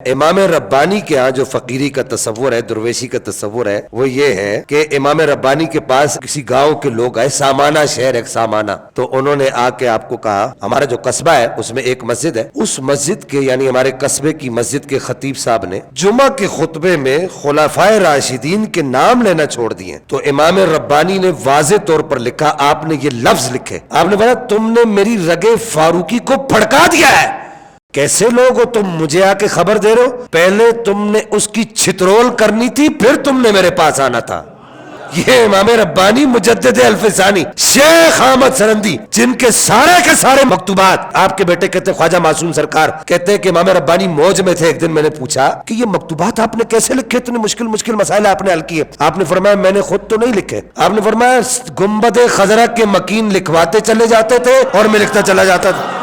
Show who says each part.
Speaker 1: इमाम रब्बानी के यहाँ जो फकीरी का तस्वुर है, दुर्वेशी का तस्वुर है, वो ये है कि इमाम रब्बानी के पास किसी गांव के लोग आए, सामाना शहर है सामाना, तो उन्होंने आके आपको कहा हमारा जो कस्बा है उसमें एक मस्जिद है, उस मस्जिद के यानी हमारे कस्बे की मस्जिद के खतीब साहब ने जुमा के खुतबे में खुलाफाए राशिदीन के नाम लेना छोड़ दिए। तो इमाम रब्बानी ने वाज़े तौर पर लिखा, आपने ये लफ्ज लिखे, आपने बोला तुमने मेरी रगे फारूकी को भड़का दिया है। कैसे लोग हो तुम, मुझे आके खबर दे रहे हो? पहले तुमने उसकी छितरोल करनी थी, फिर तुमने मेरे पास आना था। ये इमाम रब्बानी मुजद्दिद अल्फसानी शेख अहमद सरंदी, जिनके सारे के सारे मकतूबात आपके बेटे कहते ख्वाजा मासूम सरकार कहते हैं कि इमाम रब्बानी मौज में थे। एक दिन मैंने पूछा कि ये मकतूबात आपने कैसे लिखे, इतने मुश्किल मुश्किल मसाइल आपने हल किए? आपने फरमाया मैंने खुद तो नहीं लिखे, आपने फरमाया गुंबद खजरा के मकीन लिखवाते चले जाते थे और मैं लिखता चला जाता था।